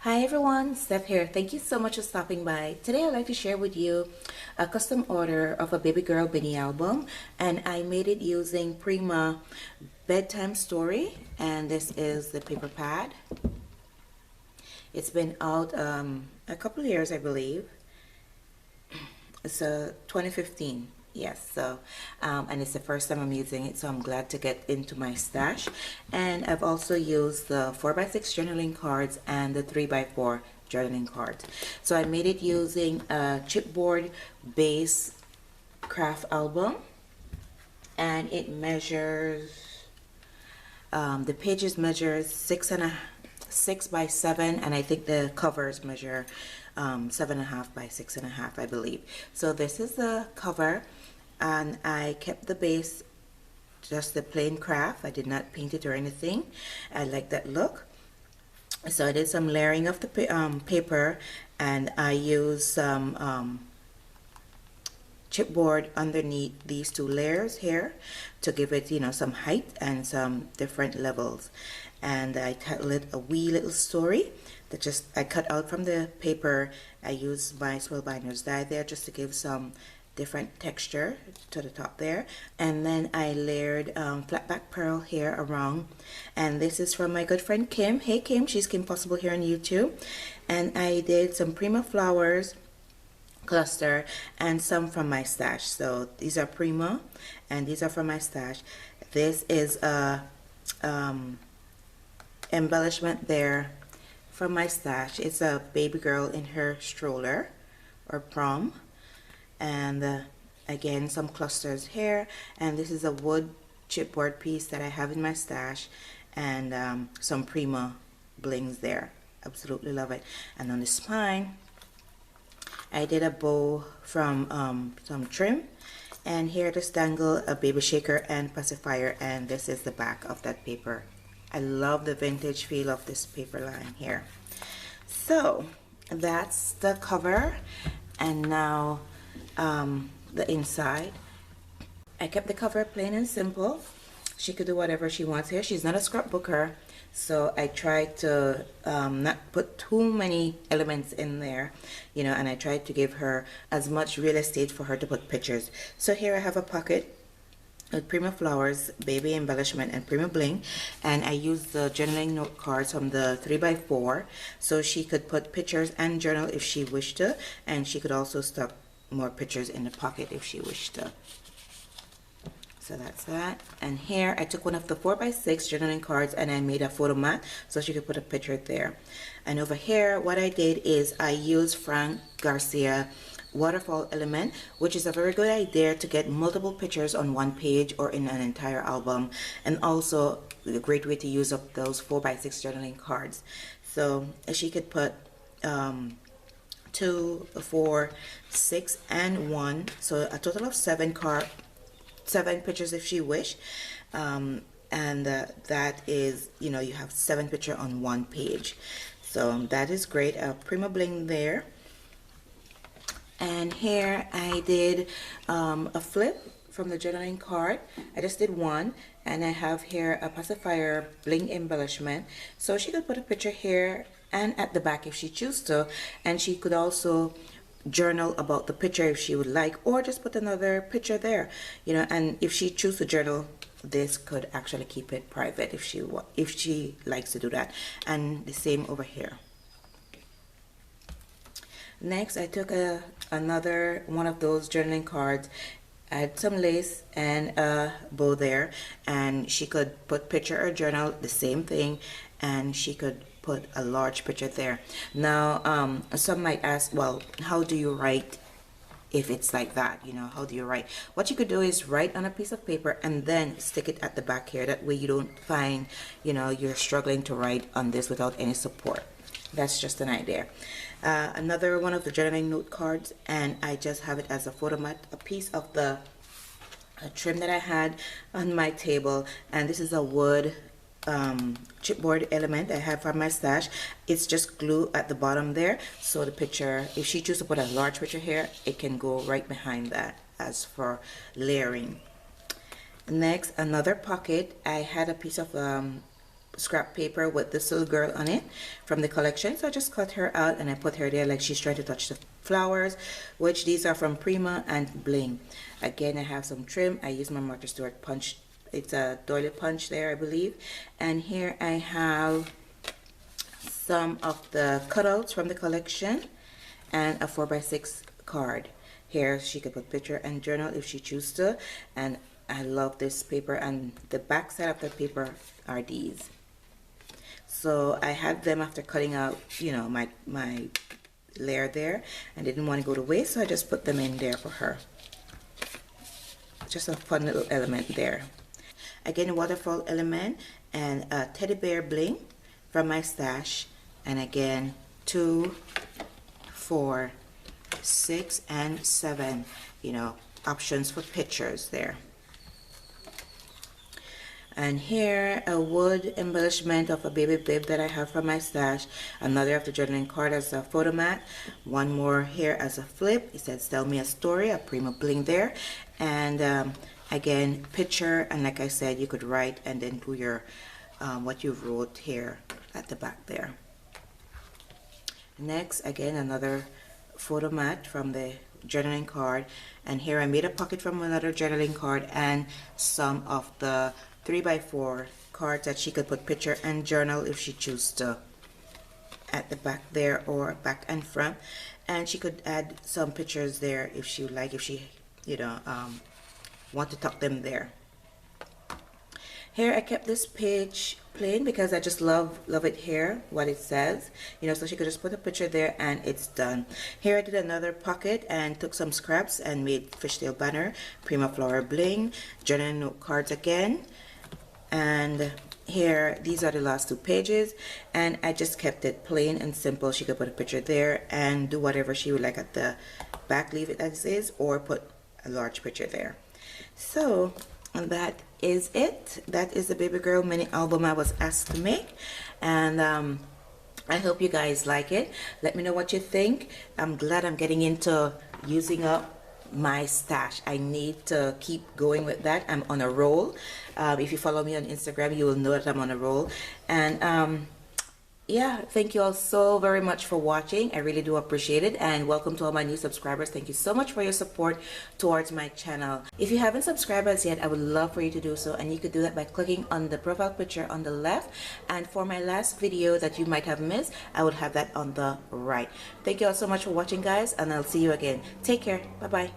Hi everyone, Steph here. Thank you so much for stopping by. Today I'd like to share with you a custom order of a baby girl mini album, and I made it using Prima Bedtime Story, and this is the paper pad. It's been out a couple of years, I believe. It's 2015. Yes, so and it's the first time I'm using it, so I'm glad to get into my stash. And I've also used the 4x6 journaling cards and the 3x4 journaling cards. So I made it using a chipboard base craft album, and it measures the pages measure 6 by 7, and I think the covers measure 7.5 by 6.5, I believe. So this is the cover, and I kept the base just the plain craft. I did not paint it or anything. I like that look. So I did some layering of the paper, and I used some chipboard underneath these two layers here to give it, some height and some different levels. And I titled it a wee little story that I cut out from the paper. I used my Swill Binders die there just to give some different texture to the top there. And then I layered flat back pearl here around, and this is from my good friend Kim. Hey Kim, she's Kim Possible here on YouTube. And I did some Prima flowers cluster and some from my stash. So these are Prima and these are from my stash. This is a embellishment there from my stash. It's a baby girl in her stroller or prom, and again some clusters here, and this is a wood chipboard piece that I have in my stash, and some Prima blings there. Absolutely love it. And on the spine I did a bow from some trim, and here to dangle a baby shaker and pacifier, and this is the back of that paper. I love the vintage feel of this paper line here. So that's the cover, and now the inside. I kept the cover plain and simple. She could do whatever she wants here. She's not a scrapbooker, so I tried to not put too many elements in there, and I tried to give her as much real estate for her to put pictures. So here I have a pocket with Prima flowers, baby embellishment, and Prima bling, and I used the journaling note cards from the 3x4, so she could put pictures and journal if she wished to, and she could also stuff more pictures in the pocket if she wished to. So that's that. And here I took one of the 4x6 journaling cards and I made a photo mat so she could put a picture there. And over here what I did is I used Frank Garcia waterfall element, which is a very good idea to get multiple pictures on one page or in an entire album, and also a great way to use up those 4x6 journaling cards. So she could put 2, 4, 6, and 1, so a total of 7 pictures if she wish, and that is, you have 7 pictures on one page. So that is great. Prima bling there. And here I did a flip from the journaling card. I just did one, and I have here a pacifier bling embellishment, so she could put a picture here and at the back if she chooses to, and she could also journal about the picture if she would like, or just put another picture there, and if she chooses to journal, this could actually keep it private if she likes to do that. And the same over here. Next I took another one of those journaling cards. I had some lace and a bow there, and she could put picture or journal, the same thing, and she could put a large picture there. Now some might ask, well, how do you write if it's like that? How do you write? What you could do is write on a piece of paper and then stick it at the back here. That way you don't find you're struggling to write on this without any support. That's just an idea. Another one of the journaling note cards, and I just have it as a photo mat, a piece of the trim that I had on my table, and this is a wood chipboard element I have from my stash. It's just glue at the bottom there, so the picture, if she chooses to put a large picture here, it can go right behind that as for layering. Next, another pocket. I had a piece of scrap paper with this little girl on it from the collection. So I just cut her out and I put her there like she's trying to touch the flowers, which these are from Prima and Bling. Again, I have some trim. I use my Martha Stewart punch. It's a doily punch there, I believe. And here I have some of the cutouts from the collection and a 4x6 card. Here she could put picture and journal if she chooses to, and I love this paper, and the back side of the paper are these. So I had them after cutting out, you know, my layer there, and didn't want to go to waste, so I just put them in there for her. Just a fun little element there. Again, a waterfall element and a teddy bear bling from my stash, and again 2, 4, 6, and 7, you know, options for pictures there. And here a wood embellishment of a baby bib that I have from my stash, another of the journaling card as a photo mat, one more here as a flip. It says tell me a story, a Prima bling there, and again picture, and like I said, you could write and then do your what you wrote here at the back there. Next, again, another photo mat from the journaling card, and here I made a pocket from another journaling card and some of the 3x4 cards that she could put picture and journal if she chooses to at the back there or back and front, and she could add some pictures there if she would like, if she, you know, want to tuck them there. Here I kept this page plain because I just love it here, what it says, you know, so she could just put a picture there and it's done. Here I did another pocket and took some scraps and made fishtail banner, Prima flower bling, journaling note cards again, and here these are the last 2 pages, and I just kept it plain and simple. She could put a picture there and do whatever she would like at the back, leave it as is, or put a large picture there. So that is it. That is the baby girl mini album I was asked to make, and I hope you guys like it. Let me know what you think. I'm glad I'm getting into using up my stash. I need to keep going with that. I'm on a roll. If you follow me on Instagram, you will know that I'm on a roll. And yeah, thank you all so very much for watching. I really do appreciate it, and welcome to all my new subscribers. Thank you so much for your support towards my channel. If you haven't subscribed as yet, I would love for you to do so, and you could do that by clicking on the profile picture on the left, and for my last video that you might have missed, I would have that on the right. Thank you all so much for watching, guys, and I'll see you again. Take care. Bye bye.